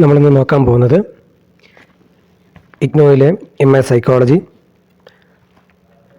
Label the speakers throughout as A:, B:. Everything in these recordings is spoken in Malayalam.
A: നമ്മളിന്ന് നോക്കാൻ പോകുന്നത് ഇഗ്നോയിലെ MA psychology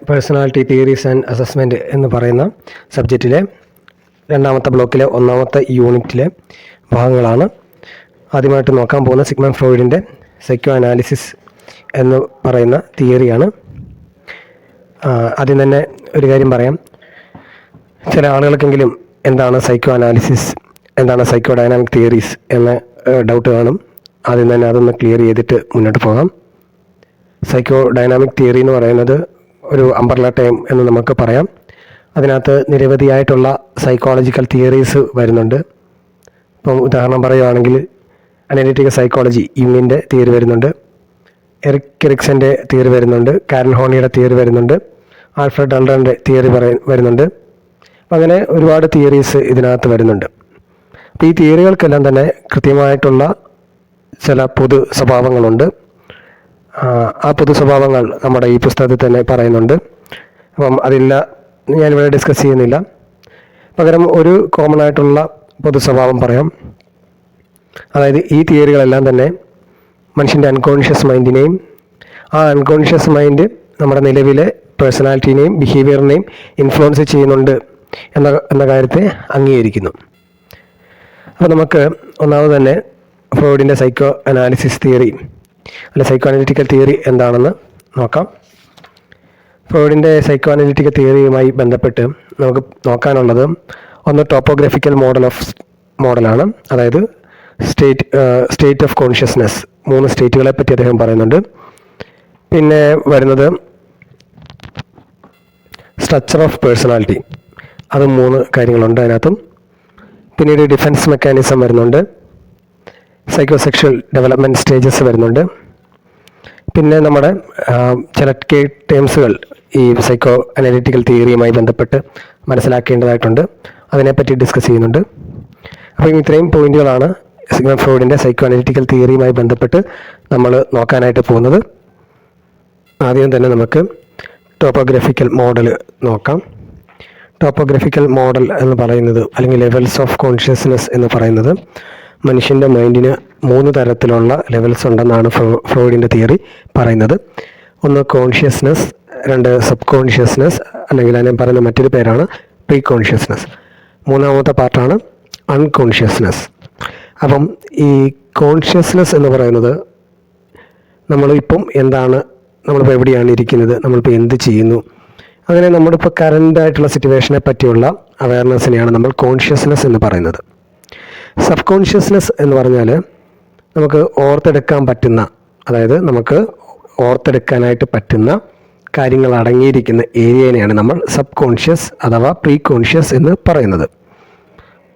A: personality theories and assessment എന്ന് പറയുന്ന സബ്ജക്റ്റിലെ രണ്ടാമത്തെ ബ്ലോക്കിലെ ഒന്നാമത്തെ യൂണിറ്റിലെ ഭാഗങ്ങളാണ്. ആദ്യമായിട്ട് നോക്കാൻ പോകുന്ന സിഗ്മണ്ട് ഫ്രോയിഡിൻ്റെ സൈക്കോ അനാലിസിസ് എന്ന് പറയുന്ന തിയറിയാണ്. ആദ്യം തന്നെ ഒരു കാര്യം പറയാം. ചില ആളുകൾക്കെങ്കിലും എന്താണ് സൈക്കോ അനാലിസിസ്, എന്താണ് സൈക്കോ ഡൈനാമിക് തിയറീസ് എന്ന ഡൗട്ട് കാണും. ആദ്യം തന്നെ അതൊന്ന് ക്ലിയർ ചെയ്തിട്ട് മുന്നോട്ട് പോകാം. സൈക്കോ ഡൈനാമിക് തിയറി എന്ന് പറയുന്നത് ഒരു അംബ്രല്ല ടേം എന്ന് നമുക്ക് പറയാം. അതിനകത്ത് നിരവധിയായിട്ടുള്ള സൈക്കോളജിക്കൽ തിയറീസ് വരുന്നുണ്ട്. ഇപ്പം ഉദാഹരണം പറയുകയാണെങ്കിൽ അനലിറ്റിക്കൽ സൈക്കോളജി, യുങ്ങിൻ്റെ തിയറി വരുന്നുണ്ട്, എറിക് എറിക്സൻ്റെ തിയറി വരുന്നുണ്ട്, കാരൻ ഹോണിയുടെ തിയറി വരുന്നുണ്ട്, ആൽഫ്രഡ് അഡ്ലറിൻ്റെ തിയറി വരുന്നുണ്ട്. അപ്പം അങ്ങനെ ഒരുപാട് തിയറീസ് ഇതിനകത്ത് വരുന്നുണ്ട്. അപ്പോൾ ഈ തിയറികൾക്കെല്ലാം തന്നെ കൃത്യമായിട്ടുള്ള ചില പൊതു സ്വഭാവങ്ങളുണ്ട്. ആ പൊതു സ്വഭാവങ്ങൾ നമ്മുടെ ഈ പുസ്തകത്തിൽ തന്നെ പറയുന്നുണ്ട്. അപ്പം അതില്ല, ഞാനിവിടെ ഡിസ്കസ് ചെയ്യുന്നില്ല. പകരം ഒരു കോമൺ ആയിട്ടുള്ള പൊതു സ്വഭാവം പറയാം. അതായത് ഈ തിയറികളെല്ലാം തന്നെ മനുഷ്യൻ്റെ അൺകോൺഷ്യസ് മൈൻഡിനെയും ആ അൺകോൺഷ്യസ് മൈൻഡ് നമ്മുടെ നിലവിലെ പേഴ്സണാലിറ്റീനെയും ബിഹേവിയറിനെയും ഇൻഫ്ലുവൻസ് ചെയ്യുന്നുണ്ട് എന്ന കാര്യത്തെ അംഗീകരിക്കുന്നു. അപ്പോൾ നമുക്ക് ഒന്നാമത് തന്നെ ഫ്രോയിഡിൻ്റെ സൈക്കോ അനാലിസിസ് തിയറി അല്ലെ സൈക്കോ അനലിറ്റിക്കൽ തിയറി എന്താണെന്ന് നോക്കാം. ഫ്രോയിഡിൻ്റെ സൈക്കോ അനലിറ്റിക്കൽ തിയറിയുമായി ബന്ധപ്പെട്ട് നമുക്ക് നോക്കാനുള്ളത് ഒന്ന് ടോപ്പോഗ്രാഫിക്കൽ മോഡലാണ്. അതായത് സ്റ്റേറ്റ് ഓഫ് കോൺഷ്യസ്നെസ്, 3 സ്റ്റേറ്റുകളെ പറ്റി അദ്ദേഹം പറയുന്നുണ്ട്. പിന്നെ വരുന്നത് സ്ട്രക്ചർ ഓഫ് പേഴ്സണാലിറ്റി, അത് 3 കാര്യങ്ങളുണ്ട് അതിനകത്തും. പിന്നീട് ഡിഫൻസ് മെക്കാനിസം വരുന്നുണ്ട്, സൈക്കോസെക്ഷൽ ഡെവലപ്മെൻറ്റ് സ്റ്റേജസ് വരുന്നുണ്ട്. പിന്നെ നമ്മുടെ ചില ടേംസുകൾ ഈ സൈക്കോ അനലിറ്റിക്കൽ തിയറിയുമായി ബന്ധപ്പെട്ട് മനസ്സിലാക്കേണ്ടതായിട്ടുണ്ട്, അതിനെപ്പറ്റി ഡിസ്കസ് ചെയ്യുന്നുണ്ട്. അപ്പോൾ ഇത്രയും പോയിന്റുകളാണ് സിഗ്മണ്ട് ഫ്രോയിഡിൻ്റെ സൈക്കോ അനലിറ്റിക്കൽ തിയറിയുമായി ബന്ധപ്പെട്ട് നമ്മൾ നോക്കാനായിട്ട് പോകുന്നത്. ആദ്യം തന്നെ നമുക്ക് ടോപ്പോഗ്രാഫിക്കൽ മോഡൽ നോക്കാം. ടോപ്പോഗ്രാഫിക്കൽ മോഡൽ എന്ന് പറയുന്നത്, അല്ലെങ്കിൽ ലെവൽസ് ഓഫ് കോൺഷ്യസ്നെസ് എന്ന് പറയുന്നത്, മനുഷ്യൻ്റെ മൈൻഡിന് 3 തരത്തിലുള്ള ലെവൽസ് ഉണ്ടെന്നാണ് ഫ്രോയിഡിൻ്റെ തിയറി പറയുന്നത്. ഒന്ന് കോൺഷ്യസ്നെസ്, 2 സബ് കോൺഷ്യസ്നെസ്, അല്ലെങ്കിൽ അതിനെ പറയുന്ന മറ്റൊരു പേരാണ് പ്രീ കോൺഷ്യസ്നെസ്. 3ാമത്തെ പാർട്ടാണ് അൺകോൺഷ്യസ്നെസ്. അപ്പം ഈ കോൺഷ്യസ്നെസ് എന്ന് പറയുന്നത് നമ്മളിപ്പം എന്താണ്, നമ്മളിപ്പോൾ എവിടെയാണ് ഇരിക്കുന്നത്, നമ്മളിപ്പോൾ എന്ത് ചെയ്യുന്നു, അങ്ങനെ നമ്മളിപ്പോൾ കറൻ്റായിട്ടുള്ള സിറ്റുവേഷനെ പറ്റിയുള്ള അവയർനെസ്സിനെയാണ് നമ്മൾ കോൺഷ്യസ്നെസ് എന്ന് പറയുന്നത്. സബ് കോൺഷ്യസ്നെസ് എന്ന് പറഞ്ഞാൽ നമുക്ക് ഓർത്തെടുക്കാൻ പറ്റുന്ന, അതായത് നമുക്ക് ഓർത്തെടുക്കാനായിട്ട് പറ്റുന്ന കാര്യങ്ങൾ അടങ്ങിയിരിക്കുന്ന ഏരിയനെയാണ് നമ്മൾ സബ് കോൺഷ്യസ് അഥവാ പ്രീ കോൺഷ്യസ് എന്ന് പറയുന്നത്.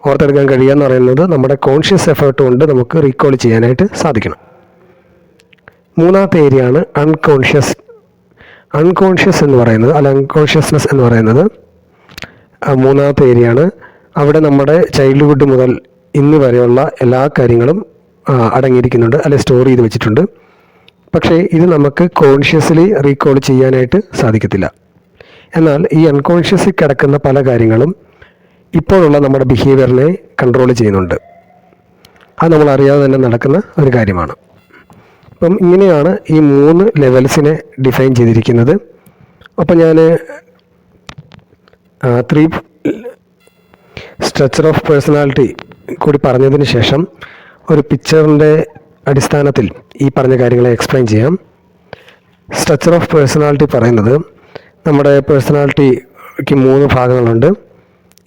A: ഓർത്തെടുക്കാൻ കഴിയുക എന്ന് പറയുന്നത് നമ്മുടെ കോൺഷ്യസ് എഫേർട്ട് കൊണ്ട് നമുക്ക് റീകോൾ ചെയ്യാനായിട്ട് സാധിക്കണം. 3ാമത്തെ ഏരിയയാണ് അൺകോൺഷ്യസ് എന്ന് പറയുന്നത്, അല്ല അൺകോൺഷ്യസ്നെസ് എന്ന് പറയുന്നത് 3ാമത്തെ ഏരിയയാണ്. അവിടെ നമ്മുടെ ചൈൽഡ്ഹുഡ് മുതൽ ഇന്ന് വരെയുള്ള എല്ലാ കാര്യങ്ങളും അടങ്ങിയിരിക്കുന്നുണ്ട്, അല്ലെ സ്റ്റോർ ചെയ്ത് വെച്ചിട്ടുണ്ട്. പക്ഷേ ഇത് നമുക്ക് കോൺഷ്യസ്ലി റീകോൾ ചെയ്യാനായിട്ട് സാധിക്കത്തില്ല. എന്നാൽ ഈ അൺകോൺഷ്യസിൽ കിടക്കുന്ന പല കാര്യങ്ങളും ഇപ്പോഴുള്ള നമ്മുടെ ബിഹേവിയറിനെ കൺട്രോൾ ചെയ്യുന്നുണ്ട്. അത് നമ്മൾ അറിയാതെ തന്നെ നടക്കുന്ന ഒരു കാര്യമാണ്. അപ്പം ഇങ്ങനെയാണ് ഈ 3 ലെവൽസിനെ ഡിഫൈൻ ചെയ്തിരിക്കുന്നത്. അപ്പം ഞാൻ 3 സ്ട്രക്ചർ ഓഫ് പേഴ്സണാലിറ്റി കൂടി പറഞ്ഞതിന് ശേഷം ഒരു പിക്ചറിൻ്റെ അടിസ്ഥാനത്തിൽ ഈ പറഞ്ഞ കാര്യങ്ങളെ എക്സ്പ്ലെയിൻ ചെയ്യാം. സ്ട്രക്ചർ ഓഫ് പേഴ്സണാലിറ്റി പറയുന്നത് നമ്മുടെ പേഴ്സണാലിറ്റിക്ക് 3 ഭാഗങ്ങളുണ്ട്: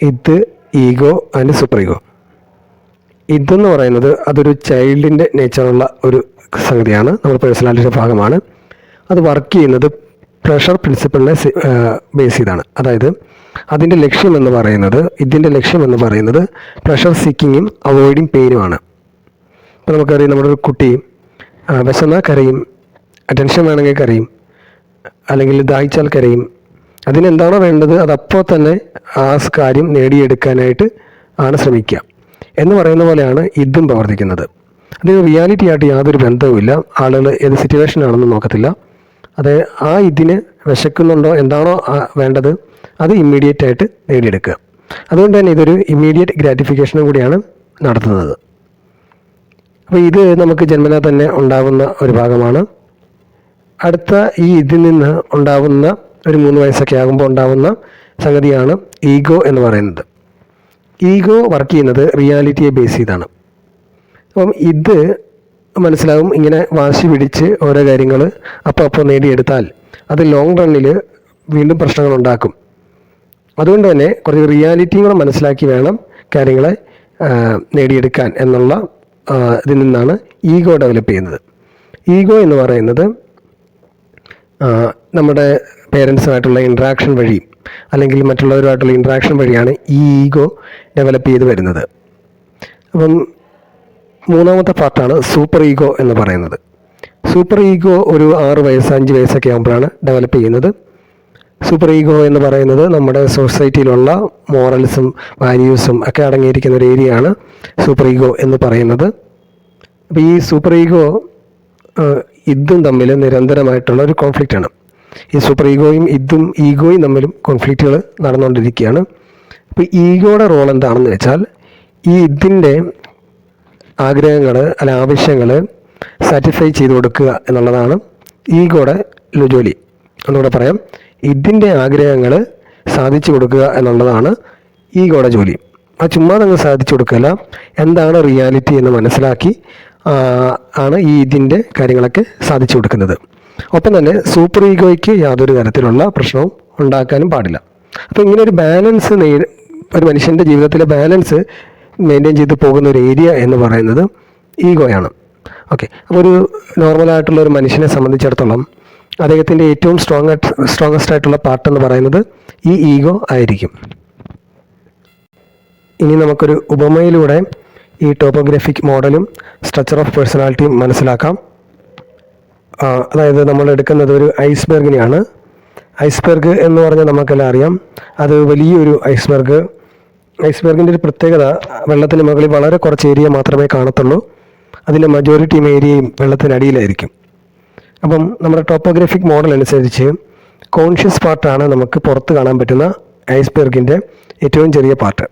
A: ഇത്, ഈഗോ ആൻഡ് സൂപ്പർ ഈഗോ. ഇതെന്ന് പറയുന്നത് അതൊരു ചൈൽഡിൻ്റെ നേച്ചറുള്ള ഒരു സംഗതിയാണ്, നമ്മുടെ പേഴ്സണാലിറ്റിയുടെ ഭാഗമാണ്. അത് വർക്ക് ചെയ്യുന്നത് പ്രഷർ പ്രിൻസിപ്പിളിനെ ബേസ് ചെയ്താണ്. അതായത് ഇതിൻ്റെ ലക്ഷ്യം എന്ന് പറയുന്നത് പ്രഷർ സീക്കിങ്ങും അവോയ്ഡിങ് പെയിനുമാണ്. ഇപ്പോൾ നമുക്കറിയാം, നമ്മുടെ ഒരു കുട്ടി വിശന്നാൽ കരയും, അറ്റൻഷൻ വേണമെങ്കിൽ കരയും, അല്ലെങ്കിൽ ദാഹിച്ചാൽ കരയും. അതിനെന്താണോ വേണ്ടത് അതപ്പോൾ തന്നെ ആ കാര്യം നേടിയെടുക്കാനായിട്ട് ആണ് ശ്രമിക്കുക എന്ന് പറയുന്ന പോലെയാണ് ഇതും പ്രവർത്തിക്കുന്നത്. അതിന് റിയാലിറ്റി ആയിട്ട് യാതൊരു ബന്ധവുമില്ല. ആളുകൾ ഏത് സിറ്റുവേഷനാണെന്ന് നോക്കത്തില്ല. അത് ആ ഇതിന് വിശക്കുന്നുണ്ടോ, എന്താണോ വേണ്ടത് അത് ഇമ്മീഡിയറ്റ് ആയിട്ട് നേടിയെടുക്കുക. അതുകൊണ്ട് തന്നെ ഇതൊരു ഇമ്മീഡിയറ്റ് ഗ്രാറ്റിഫിക്കേഷനും കൂടിയാണ് നടത്തുന്നത്. അപ്പോൾ ഇത് നമുക്ക് ജന്മനാ തന്നെ ഉണ്ടാകുന്ന ഒരു ഭാഗമാണ്. അടുത്ത ഇതിൽ നിന്ന് ഉണ്ടാകുന്ന ഒരു 3 വയസ്സൊക്കെ ആകുമ്പോൾ ഉണ്ടാകുന്ന സംഗതിയാണ് ഈഗോ എന്ന് പറയുന്നത്. ഈഗോ വർക്ക് ചെയ്യുന്നത് റിയാലിറ്റിയെ ബേസ് ചെയ്താണ്. അപ്പം ഇത് മനസ്സിലാവും. ഇങ്ങനെ വാശി പിടിച്ച് ഓരോ കാര്യങ്ങൾ അപ്പോൾ നേടിയെടുത്താൽ അത് ലോങ് റണ്ണിൽ വീണ്ടും പ്രശ്നങ്ങൾ ഉണ്ടാക്കും. അതുകൊണ്ട് തന്നെ കുറച്ച് റിയാലിറ്റിയും മനസ്സിലാക്കി വേണം കാര്യങ്ങളെ നേടിയെടുക്കാൻ എന്നുള്ള ഇതിൽ നിന്നാണ് ഈഗോ ഡെവലപ്പ് ചെയ്യുന്നത്. ഈഗോ എന്ന് പറയുന്നത് നമ്മുടെ പേരൻസുമായിട്ടുള്ള ഇൻട്രാക്ഷൻ വഴി അല്ലെങ്കിൽ മറ്റുള്ളവരുമായിട്ടുള്ള ഇൻട്രാക്ഷൻ വഴിയാണ് ഈ ഈഗോ ഡെവലപ്പ് ചെയ്ത് വരുന്നത്. അപ്പം 3ാമത്തെ പാർട്ടാണ് സൂപ്പർ ഈഗോ എന്ന് പറയുന്നത്. സൂപ്പർ ഈഗോ ഒരു 6 വയസ്സ് 5 വയസ്സൊക്കെ ആകുമ്പോഴാണ് ഡെവലപ്പ് ചെയ്യുന്നത്. സൂപ്പർ ഈഗോ എന്ന് പറയുന്നത് നമ്മുടെ സൊസൈറ്റിയിലുള്ള മോറൽസും വാല്യൂസും ഒക്കെ അടങ്ങിയിരിക്കുന്ന ഒരു ഏരിയയാണ് സൂപ്പർ ഈഗോ എന്ന് പറയുന്നത്. അപ്പോൾ ഈ സൂപ്പർ ഈഗോ ഇതും തമ്മിൽ നിരന്തരമായിട്ടുള്ള ഒരു കോൺഫ്ലിക്റ്റാണ്. ഈ സൂപ്പർ ഈഗോയും ഈഗോയും തമ്മിലും കോൺഫ്ലിക്റ്റുകൾ നടന്നുകൊണ്ടിരിക്കുകയാണ്. അപ്പോൾ ഈഗോയുടെ റോൾ എന്താണെന്ന് വെച്ചാൽ ഈ ഇതിൻ്റെ ആഗ്രഹങ്ങൾ അല്ല ആവശ്യങ്ങൾ സാറ്റിസ്ഫൈ ചെയ്ത് കൊടുക്കുക എന്നുള്ളതാണ് ഈഗോയുടെ ജോലി. ഒന്നുകൂടെ പറയാം, ഇതിൻ്റെ ആഗ്രഹങ്ങൾ സാധിച്ചു കൊടുക്കുക എന്നുള്ളതാണ് ഈഗോയുടെ ജോലി. ആ ചുമ്മാ അങ്ങ് സാധിച്ചു കൊടുക്കുകയല്ല, എന്താണ് റിയാലിറ്റി എന്ന് മനസ്സിലാക്കി ആണ് ഈ ഇതിൻ്റെ കാര്യങ്ങളൊക്കെ സാധിച്ചു കൊടുക്കുന്നത്. ഒപ്പം തന്നെ സൂപ്പർ ഈഗോയ്ക്ക് യാതൊരു തരത്തിലുള്ള പ്രശ്നവും ഉണ്ടാക്കാനും പാടില്ല. അപ്പോൾ ഇങ്ങനെ ഒരു ബാലൻസ് ഒരു മനുഷ്യൻ്റെ ജീവിതത്തിലെ ബാലൻസ് മെയിൻറ്റെയിൻ ചെയ്ത് പോകുന്ന ഒരു ഏരിയ എന്ന് പറയുന്നത് ഈഗോയാണ്. ഓക്കെ, അപ്പോൾ ഒരു നോർമലായിട്ടുള്ള ഒരു മനുഷ്യനെ സംബന്ധിച്ചിടത്തോളം അദ്ദേഹത്തിൻ്റെ ഏറ്റവും സ്ട്രോങ്ങസ്റ്റ് ആയിട്ടുള്ള പാർട്ട് എന്ന് പറയുന്നത് ഈ ഈഗോ ആയിരിക്കും. ഇനി നമുക്കൊരു ഉപമയിലൂടെ ഈ ടോപ്പോഗ്രാഫിക് മോഡലും സ്ട്രക്ചർ ഓഫ് പേഴ്സണാലിറ്റിയും മനസ്സിലാക്കാം. അതായത് നമ്മൾ എടുക്കുന്നത് ഒരു ഐസ്ബർഗിനെയാണ്. ഐസ്ബർഗ് എന്ന് പറഞ്ഞാൽ നമുക്കെല്ലാം അറിയാം, അത് വലിയൊരു ഐസ്ബർഗിൻ്റെ ഒരു പ്രത്യേകത വെള്ളത്തിന് മുകളിൽ വളരെ കുറച്ച് ഏരിയ മാത്രമേ കാണത്തുള്ളൂ. അതിൻ്റെ മജോറിറ്റിയും ഏരിയയും വെള്ളത്തിനടിയിലായിരിക്കും. അപ്പം നമ്മുടെ ടോപ്പോഗ്രാഫിക് മോഡൽ അനുസരിച്ച് കോൺഷ്യസ് പാർട്ടാണ് നമുക്ക് പുറത്ത് കാണാൻ പറ്റുന്ന ഐസ്ബർഗിൻ്റെ ഏറ്റവും ചെറിയ പാർട്ട്.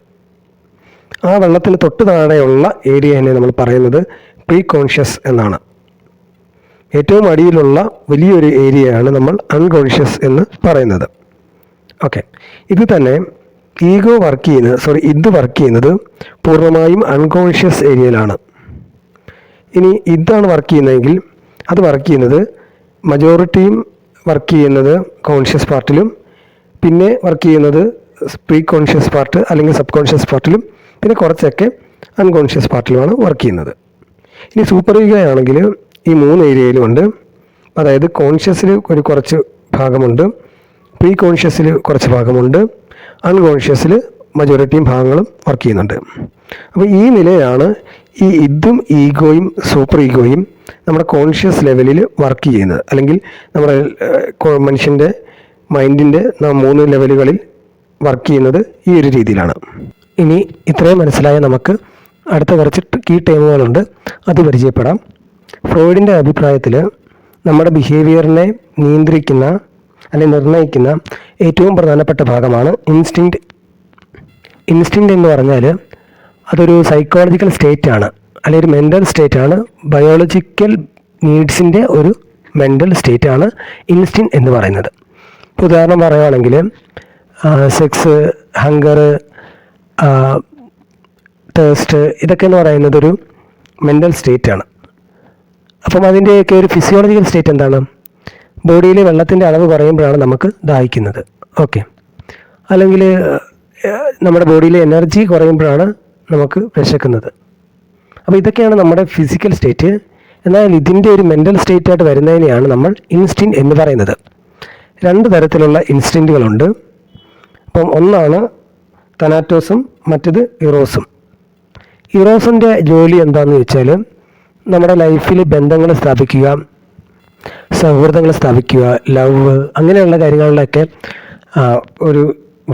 A: ആ വെള്ളത്തിന് തൊട്ട് താഴെയുള്ള ഏരിയ തന്നെ നമ്മൾ പറയുന്നത് പ്രീ കോൺഷ്യസ് എന്നാണ്. ഏറ്റവും അടിയിലുള്ള വലിയൊരു ഏരിയയാണ് നമ്മൾ അൺകോൺഷ്യസ് എന്ന് പറയുന്നത്. ഓക്കെ, ഇത് തന്നെ ഇത് വർക്ക് ചെയ്യുന്നത് പൂർണ്ണമായും അൺകോൺഷ്യസ് ഏരിയയിലാണ്. ഇനി ഇതാണ് വർക്ക് ചെയ്യുന്നതെങ്കിൽ അത് വർക്ക് ചെയ്യുന്നത് മജോറിറ്റിയും വർക്ക് ചെയ്യുന്നത് കോൺഷ്യസ് പാർട്ടിലും, പിന്നെ വർക്ക് ചെയ്യുന്നത് പ്രീ കോൺഷ്യസ് പാർട്ട് അല്ലെങ്കിൽ സബ് കോൺഷ്യസ് പാർട്ടിലും, പിന്നെ കുറച്ചൊക്കെ അൺകോൺഷ്യസ് പാർട്ടിലുമാണ് വർക്ക് ചെയ്യുന്നത്. ഇനി സൂപ്പർ ഈഗോ ആണെങ്കിൽ ഈ 3 ഏരിയയിലും ഉണ്ട്. അതായത് കോൺഷ്യസിൽ കുറച്ച് ഭാഗമുണ്ട്, പ്രീ കോൺഷ്യസിൽ കുറച്ച് ഭാഗമുണ്ട്, അൺകോൺഷ്യസിൽ മജോറിറ്റിയും ഭാഗങ്ങളും വർക്ക് ചെയ്യുന്നുണ്ട്. അപ്പോൾ ഈ നിലയാണ് ഈ ഈഗോയും സൂപ്പർ ഈഗോയും നമ്മുടെ കോൺഷ്യസ് ലെവലിൽ വർക്ക് ചെയ്യുന്നത്. അല്ലെങ്കിൽ നമ്മുടെ മനുഷ്യൻ്റെ മൈൻഡിൻ്റെ 3 ലെവലുകളിൽ വർക്ക് ചെയ്യുന്നത് ഈ ഒരു രീതിയിലാണ്. ഇനി ഇത്രയും മനസ്സിലായ നമുക്ക് അടുത്ത കുറച്ച് കീ ടേമുകളുണ്ട്, അത് പരിചയപ്പെടാം. ഫ്രോയിഡിൻ്റെ അഭിപ്രായത്തിൽ നമ്മുടെ ബിഹേവിയറിനെ നിയന്ത്രിക്കുന്ന അല്ലെങ്കിൽ നിർണ്ണയിക്കുന്ന ഏറ്റവും പ്രധാനപ്പെട്ട ഭാഗമാണ് ഇൻസ്റ്റിങ്ക്റ്റ്. ഇൻസ്റ്റിങ്ക്റ്റ് എന്ന് പറഞ്ഞാൽ അതൊരു സൈക്കോളജിക്കൽ സ്റ്റേറ്റാണ്, അല്ലെങ്കിൽ ഒരു മെൻ്റൽ സ്റ്റേറ്റാണ്. ബയോളജിക്കൽ നീഡ്സിൻ്റെ ഒരു മെൻ്റൽ സ്റ്റേറ്റാണ് ഇൻസ്റ്റിങ്ക്റ്റ് എന്ന് പറയുന്നത്. ഉദാഹരണം പറയുകയാണെങ്കിൽ സെക്സ്, ഹങ്കർ, തേഴ്സ്റ്റ്, ഇതൊക്കെ എന്ന് പറയുന്നത് ഒരു മെൻ്റൽ സ്റ്റേറ്റാണ്. അപ്പം അതിൻ്റെയൊക്കെ ഒരു ഫിസിയോളജിക്കൽ സ്റ്റേറ്റ് എന്താണ്? ബോഡിയിൽ വെള്ളത്തിൻ്റെ അളവ് കുറയുമ്പോഴാണ് നമുക്ക് ദാഹിക്കുന്നത്. ഓക്കെ, അല്ലെങ്കിൽ നമ്മുടെ ബോഡിയിലെ എനർജി കുറയുമ്പോഴാണ് നമുക്ക് വിശക്കുന്നത്. അപ്പോൾ ഇതൊക്കെയാണ് നമ്മുടെ ഫിസിക്കൽ സ്റ്റേറ്റ്. എന്നാൽ ഇതിൻ്റെ ഒരു മെൻ്റൽ സ്റ്റേറ്റായിട്ട് വരുന്നതിനെയാണ് നമ്മൾ ഇൻസ്റ്റിങ്ക്റ്റ് എന്ന് പറയുന്നത്. 2 തരത്തിലുള്ള ഇൻസ്റ്റിങ്ക്റ്റുകളുണ്ട്. അപ്പം ഒന്നാണ് തനാറ്റോസും മറ്റത് ഇറോസും. ഇറോസിൻ്റെ ജോലി എന്താണെന്ന് വെച്ചാൽ നമ്മുടെ ലൈഫിൽ ബന്ധങ്ങൾ സ്ഥാപിക്കുക, സൗഹൃദങ്ങൾ സ്ഥാപിക്കുക, ലവ്, അങ്ങനെയുള്ള കാര്യങ്ങളിലൊക്കെ ഒരു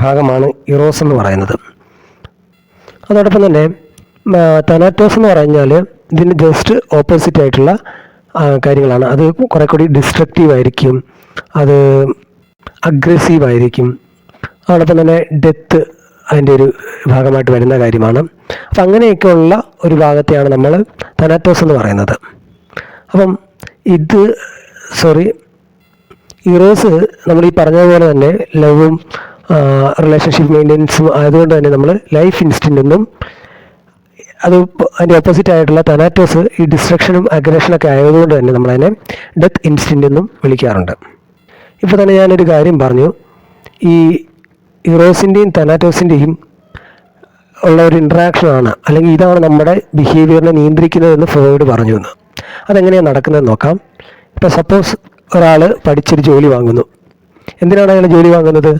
A: ഭാഗമാണ് ഇറോസ് എന്ന് പറയുന്നത്. അതോടൊപ്പം തന്നെ തനാറ്റോസ് എന്ന് പറഞ്ഞാൽ ഇതിന് ജസ്റ്റ് ഓപ്പോസിറ്റ് ആയിട്ടുള്ള കാര്യങ്ങളാണ്. അത് കുറെ കൂടി ഡിസ്ട്രക്റ്റീവ് ആയിരിക്കും, അത് അഗ്രസീവ് ആയിരിക്കും. അതോടൊപ്പം തന്നെ ഡെത്ത് അതിൻ്റെ ഒരു ഭാഗമായിട്ട് വരുന്ന കാര്യമാണ്. അപ്പം അങ്ങനെയൊക്കെയുള്ള ഒരു ഭാഗത്തെയാണ് നമ്മൾ തനാറ്റോസ് എന്ന് പറയുന്നത്. അപ്പം ഇറോസ് നമ്മൾ ഈ പറഞ്ഞതുപോലെ തന്നെ ലവും റിലേഷൻഷിപ്പ് മെയിൻ്റെനൻസും ആയതുകൊണ്ട് തന്നെ നമ്മൾ ലൈഫ് ഇൻസ്റ്റിൻ്റ് എന്നും അതിൻ്റെ ഓപ്പോസിറ്റ് ആയിട്ടുള്ള തനാറ്റോസ് ഈ ഡിസ്ട്രക്ഷനും അഗ്രഷനൊക്കെ ആയതുകൊണ്ട് തന്നെ നമ്മളതിനെ ഡെത്ത് ഇൻസ്റ്റിൻ്റ് എന്നും വിളിക്കാറുണ്ട്. ഇപ്പോൾ തന്നെ ഞാനൊരു കാര്യം പറഞ്ഞു, ഈ ഇറോസിൻ്റെയും തനാറ്റോസിൻ്റെയും ഉള്ള ഒരു ഇൻട്രാക്ഷനാണ്, അല്ലെങ്കിൽ ഇതാണ് നമ്മുടെ ബിഹേവിയറിനെ നിയന്ത്രിക്കുന്നതെന്ന് ഫ്രോയിഡ് പറഞ്ഞു എന്ന്. അതെങ്ങനെയാണ് നടക്കുന്നതെന്ന് നോക്കാം. ഇപ്പോൾ സപ്പോസ് ഒരാൾ പഠിച്ചൊരു ജോലി വാങ്ങുന്നു. എന്തിനാണ് അയാൾ ജോലി വാങ്ങുന്നത്?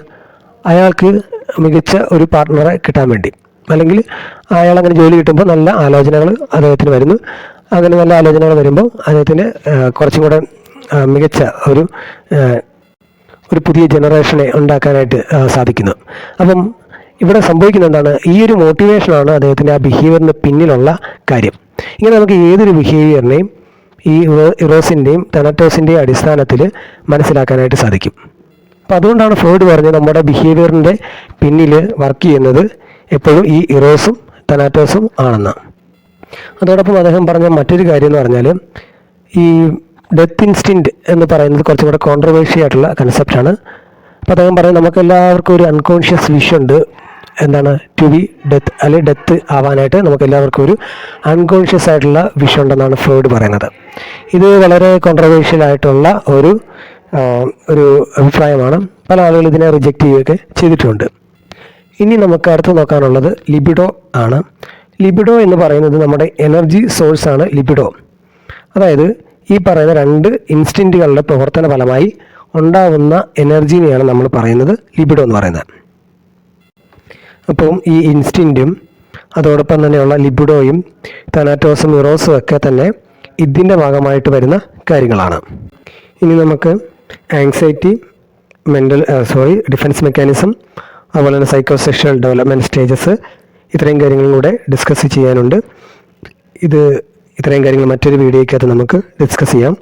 A: അയാൾക്ക് മികച്ച ഒരു പാർട്ട്ണറെ കിട്ടാൻ വേണ്ടി, അല്ലെങ്കിൽ അയാൾ അങ്ങനെ ജോലി കിട്ടുമ്പോൾ നല്ല ആലോചനകൾ അദ്ദേഹത്തിന് വരുന്നു. അങ്ങനെ നല്ല ആലോചനകൾ വരുമ്പോൾ അദ്ദേഹത്തിന് കുറച്ചും കൂടെ മികച്ച ഒരു പുതിയ ജനറേഷനെ ഉണ്ടാക്കാനായിട്ട് സാധിക്കുന്നു. അപ്പം ഇവിടെ സംഭവിക്കുന്ന എന്താണ്? ഈ ഒരു മോട്ടിവേഷനാണ് അദ്ദേഹത്തിൻ്റെ ആ ബിഹേവിയറിന് പിന്നിലുള്ള കാര്യം. ഇങ്ങനെ നമുക്ക് ഏതൊരു ബിഹേവിയറിനെയും ഈ ഇറോസിൻ്റെയും തനാറ്റോസിൻ്റെയും അടിസ്ഥാനത്തിൽ മനസ്സിലാക്കാനായിട്ട് സാധിക്കും. അപ്പോൾ അതുകൊണ്ടാണ് ഫ്രോയിഡ് പറഞ്ഞത് നമ്മുടെ ബിഹേവിയറിൻ്റെ പിന്നിൽ വർക്ക് ചെയ്യുന്നത് എപ്പോഴും ഈ ഇറോസും തനാറ്റോസും ആണെന്ന്. അതോടൊപ്പം അദ്ദേഹം പറഞ്ഞ മറ്റൊരു കാര്യം എന്ന് പറഞ്ഞാൽ, ഈ ഡെത്ത് ഇൻസ്റ്റിൻറ്റ് എന്ന് പറയുന്നത് കുറച്ചും കൂടെ കോൺട്രവേഴ്സി ആയിട്ടുള്ള കൺസെപ്റ്റാണ്. അപ്പോൾ അദ്ദേഹം പറയുന്നത് നമുക്ക് എല്ലാവർക്കും ഒരു അൺകോൺഷ്യസ് വിഷ് ഉണ്ട്. എന്താണ്? ടു ബി ഡെത്ത്, അല്ലെങ്കിൽ ഡെത്ത് ആവാനായിട്ട് നമുക്ക് എല്ലാവർക്കും ഒരു അൺകോൺഷ്യസ് ആയിട്ടുള്ള വിഷ് ഉണ്ടെന്നാണ് ഫ്രോയിഡ് പറയുന്നത്. ഇത് വളരെ കോൺട്രവേഴ്ഷ്യൽ ആയിട്ടുള്ള ഒരു അഭിപ്രായമാണ്. പല ആളുകൾ ഇതിനെ റിജക്റ്റ് ചെയ്യുകയൊക്കെ ചെയ്തിട്ടുണ്ട്. ഇനി നമുക്ക് അടുത്ത് നോക്കാനുള്ളത് ലിബിഡോ ആണ്. ലിബിഡോ എന്ന് പറയുന്നത് നമ്മുടെ എനർജി സോഴ്സാണ് ലിബിഡോ. അതായത് ഈ പറയുന്ന രണ്ട് ഇൻസ്റ്റിൻറ്റുകളുടെ പ്രവർത്തന ഫലമായി ഉണ്ടാകുന്ന എനർജീനെയാണ് നമ്മൾ പറയുന്നത് ലിബിഡോ എന്ന് പറയുന്നത്. അപ്പം ഈ ഇൻസ്റ്റിൻറ്റും അതോടൊപ്പം തന്നെയുള്ള ലിബിഡോയും തനാറ്റോസും ഇറോസും ഒക്കെ തന്നെ ഇതിൻ്റെ ഭാഗമായിട്ട് വരുന്ന കാര്യങ്ങളാണ്. ഇനി നമുക്ക് ആങ്സൈറ്റി, ഡിഫൻസ് മെക്കാനിസം, അതുപോലെ തന്നെ സൈക്കോസെക്ഷൽ ഡെവലപ്മെൻറ്റ് സ്റ്റേജസ്, ഇത്രയും കാര്യങ്ങളും കൂടെ ഡിസ്കസ് ചെയ്യാനുണ്ട്. ഇത്രയും കാര്യങ്ങൾ മറ്റൊരു വീഡിയോയ്ക്കകത്ത് നമുക്ക് ഡിസ്കസ് ചെയ്യാം.